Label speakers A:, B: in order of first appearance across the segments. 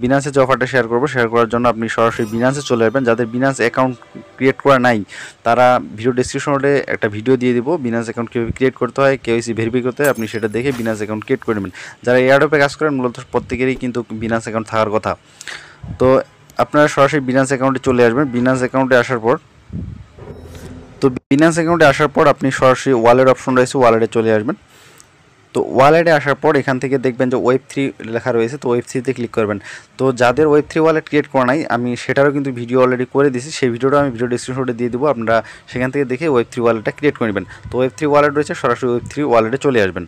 A: বিনান্সে যে অফারটা শেয়ার করবো, শেয়ার করার জন্য আপনি সরাসরি বিনান্সে চলে আসবেন। যাদের বিনান্স অ্যাকাউন্ট ক্রিয়েট করা নাই তারা ভিডিও ডেসক্রিপশনে একটা ভিডিও দিয়ে দিব বিনান্স অ্যাকাউন্ট কীভাবে ক্রিয়েট করতে হয়, কেওয়াইসি ভেরিফাই করতে হয়, আপনি সেটা দেখে বিনান্স অ্যাকাউন্ট ক্রিয়েট করে নেবেন। যারা এয়ারড্রপে কাজ করেন মূলত প্রত্যেকেরই কিন্তু বিনান্স অ্যাকাউন্ট থাকার কথা। তো আপনারা সরাসরি বিনান্স অ্যাকাউন্টে চলে আসবেন। বিনান্স অ্যাকাউন্টে আসার পর বিনান্স অ্যাকাউন্টে আসার পর আপনি সরাসরি ওয়ালেট অপশন রয়েছে, ওয়ালেটে চলে আসবেন। তো ওয়ালেটে আসার পর এখান থেকে দেখবেন যে Web3 লেখা রয়েছে, তো Web3 ক্লিক করবেন। তো যাদের Web3 ওয়ালেট ক্রিয়েট করা নাই আমি সেটারও কিন্তু ভিডিও অলরেডি করে দিয়েছি, সেই ভিডিওটা আমি ভিডিও ডেসক্রিপশনে দিয়ে দেবো, আপনারা সেখান থেকে দেখে Web3 ওয়ালেটটা ক্রিয়েট করে নেবেন। তো Web3 ওয়ালেট রয়েছে, সরাসরি Web3 ওয়ালেটে চলে আসবেন।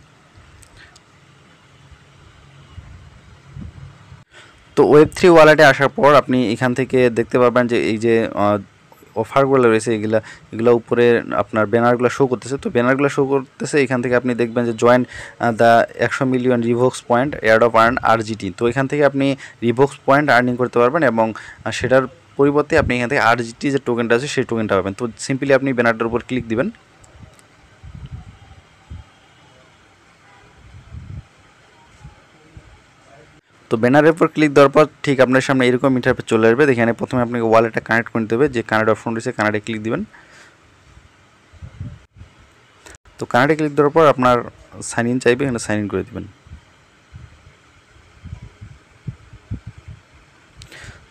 A: তো Web3 ওয়ালেটে আসার পর আপনি এখান থেকে দেখতে পাবেন যে এই যে অফারগুলো রয়েছে এগুলো উপরে আপনার ব্যানারগুলো শো করতেছে। তো ব্যানারগুলো শো করতেছে, এখান থেকে আপনি দেখবেন যে join the 100 million Revox point airdrop earn RGT। তো এখান থেকে আপনি রিভোক্স পয়েন্ট আর্নিং করতে পারবেন এবং সেটার পরিবর্তে আপনি এখান থেকে RGT যে টোকেনটা আছে সেই টোকেনটা পাবেন। তো সিম্পলি আপনি ব্যানারটার উপর ক্লিক দিবেন। তো ব্যানারের উপর ক্লিক দেওয়ার পর ঠিক আপনার সামনে এরকম ইন্টারফেস চলে আসবে। এখানে প্রথমে আপনাকে ওয়ালেটটা কানেক্ট করে নিতে হবে, যে কানেক্ট অপশন রয়েছে কানেক্টে ক্লিক দিবেন। তো কানেক্টে ক্লিক দেওয়ার পর আপনার সাইন ইন চাইবে, এখানে সাইন ইন করে দেবেন।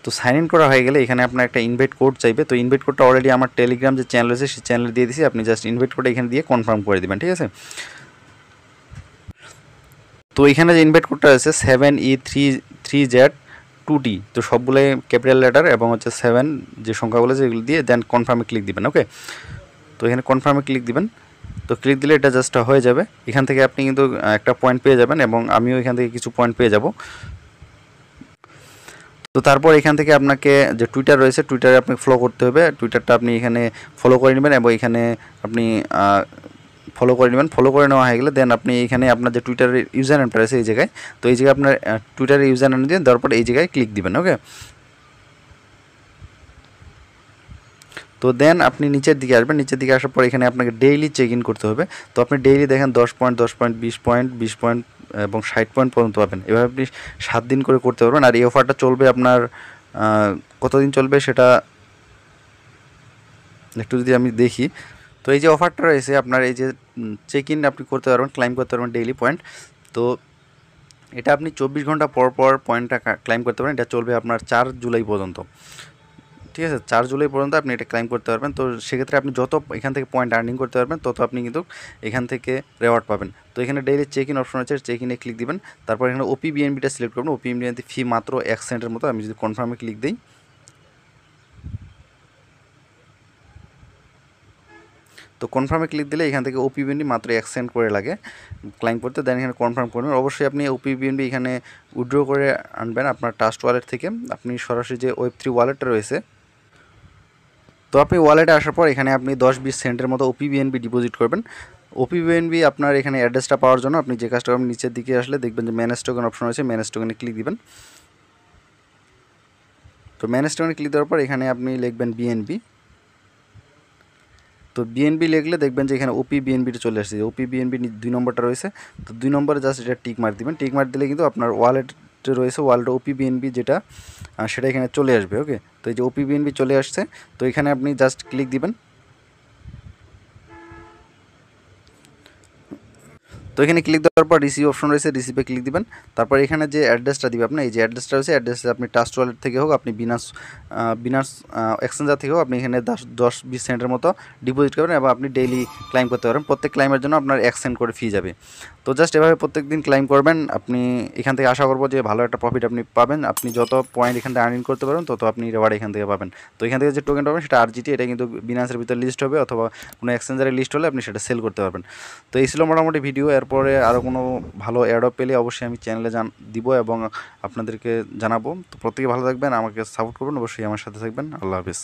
A: তো সাইন ইন করা হয়ে গেলে এখানে আপনার একটা ইনভাইট কোড চাইবে। তো ইনভাইট কোডটা অলরেডি আমার টেলিগ্রাম যে চ্যানেল আছে সেই চ্যানেলে দিয়ে দিয়েছি, আপনি জাস্ট ইনভাইট কোডটা এখানে দিয়ে কনফার্ম করে দেবেন, ঠিক আছে। তো এখানে যে ইনভাইট কোডটা আছে 7E33Z2D, তো সবগুলোই ক্যাপিটাল লেটার এবং হচ্ছে 7 যে সংখ্যাগুলো আছে এগুলো দিয়ে দেন কনফার্মে ক্লিক দিবেন। ওকে, তো এখানে কনফার্মে ক্লিক দিবেন। তো ক্লিক দিলে এটা জাস্ট হয়ে যাবে। এখান থেকে আপনি কিন্তু একটা পয়েন্ট পেয়ে যাবেন এবং আমিও এখান থেকে কিছু পয়েন্ট পেয়ে যাব। তো তারপর এখান থেকে আপনাকে যে টুইটার রয়েছে টুইটারে আপনাকে ফলো করতে হবে, টুইটারটা আপনি এখানে ফলো করে নেবেন এবং এখানে আপনি ফলো করে নেবেন। ফলো করে নেওয়া হয়ে গেলে দেন আপনি এখানে আপনার যে টুইটারের ইউজার নেমটা রয়েছে এই জায়গায়, তো এই জায়গায় আপনার টুইটারের ইউজার নেম দিয়ে দেওয়ার পর এই জায়গায় ক্লিক দিবেন। ওকে, তো দেন আপনি নিচের দিকে আসবেন। নিচের দিকে আসার পর এখানে আপনাকে ডেইলি চেক ইন করতে হবে। তো আপনি ডেইলি দেখেন 10 পয়েন্ট 10 পয়েন্ট 20 পয়েন্ট 20 পয়েন্ট এবং 60 পয়েন্ট পর্যন্ত পাবেন। এভাবে আপনি 7 দিন করে করতে পারবেন। আর এই অফারটা চলবে আপনার কতদিন চলবে সেটা একটু যদি আমি দেখি। তো এই যে অফারটা রয়েছে আপনার এই যে চেক ইন আপনি করতে পারবেন, ক্লাইম করতে পারবেন ডেইলি পয়েন্ট। তো এটা আপনি 24 ঘন্টা পর পর পয়েন্টটা ক্লাইম করতে পারেন। এটা চলবে আপনার 4 জুলাই পর্যন্ত, ঠিক আছে। 4 জুলাই পর্যন্ত আপনি এটা ক্লাইম করতে পারবেন। তো সেক্ষেত্রে আপনি যত এখান থেকে পয়েন্ট আর্নিং করতে পারবেন তত আপনি কিন্তু এখান থেকে রেওয়ার্ড পাবেন। তো এখানে ডেইলি চেক ইন অপশন আছে, চেক ইনে ক্লিক দিবেন। তারপর এখানে OPBNBটা সিলেক্ট করবেন। OPBNB ফি মাত্র 1 সেন্টের মতো। আমি যদি কনফার্মে ক্লিক দিই, তো কনফার্মে ক্লিক দিলে এখান থেকে OPBNB মাত্র 1 সেন্ট করে লাগে ক্লাইম করতে। দেন এখানে কনফার্ম করবেন। অবশ্যই আপনি OPBNB এখানে উইথড্র করে আনবেন আপনার ট্রাস্ট ওয়ালেট থেকে। আপনি সরাসরি যে Web3 ওয়ালেটটা রয়েছে, তো আপনি ওয়ালেটে আসার পর এখানে আপনি 10-20 সেন্টের মতো OPBNB ডিপোজিট করবেন। OPBNB আপনার এখানে অ্যাড্রেসটা পাওয়ার জন্য আপনি যে কাজটা করবেন, নিচের দিকে আসলে দেখবেন যে ম্যানেজ টোকেন অপশন আছে, ম্যানেজ টোকেনে ক্লিক দিবেন। তো ম্যানেজ টোকেনে ক্লিক দেওয়ার পর এখানে আপনি লিখবেন BNB। তো BNB লিখলে দেখবেন যে এখানে OPBNBটা চলে আসছে। OPBNB 2 নম্বরটা রয়েছে, তো 2 নম্বরে জাস্ট এটা টিক মার্ক দিবেন। টিক মার্ক দিলে কিন্তু আপনার ওয়ালেট রয়েছে, ওয়ালেট OPBNB যেটা সেটা এখানে চলে আসবে। ওকে, তো এই যে OPBNB চলে আসছে, তো এখানে আপনি জাস্ট ক্লিক দিবেন। তো এখানে ক্লিক দেওয়ার পর রিসিভ অপশন রয়েছে, রিসিভে ক্লিক দিবেন। তারপর এখানে যে অ্যাড্রেসটা দিবে আপনার, এই যে অ্যাড্রেসটা রয়েছে অ্যাড্রেসে আপনি ট্রাস্ট ওয়ালেট থেকে হোক, আপনি বিনান্স এক্সচেঞ্জার থেকে হোক, আপনি এখানে 10-20 সেন্টের মতো ডিপোজিট করবেন এবং আপনি ডেইলি ক্লাইম করতে পারবেন। প্রত্যেক ক্লাইমের জন্য আপনার 1 সেন্ট করে ফি যাবে। তো জাস্ট এভাবে প্রত্যেক দিন ক্লাইম করবেন। আপনি এখান থেকে আশা করবো যে ভালো একটা প্রফিট আপনি পাবেন। আপনি যত পয়েন্ট এখান থেকে আর্নিং করতে পারবেন তত আপনি রেওয়ার্ড এখান থেকে পাবেন। তো এখান থেকে যে টোকেন পাবেন সেটা RGT, এটা কিন্তু বিনান্সের ভিতরে লিস্ট হবে অথবা কোনো এক্সচেঞ্জারে লিস্ট হলে আপনি সেটা সেল করতে পারবেন। তো এই ছিল মোটামুটি ভিডিও। এরপরে আরও কোনো ভালো অ্যাডপ পেলে অবশ্যই আমি চ্যানেলে দিব এবং আপনাদেরকে জানাবো। তো প্রত্যেকে ভালো থাকবেন, আমাকে সাপোর্ট করবেন, অবশ্যই আমার সাথে থাকবেন। আল্লাহ হাফিজ।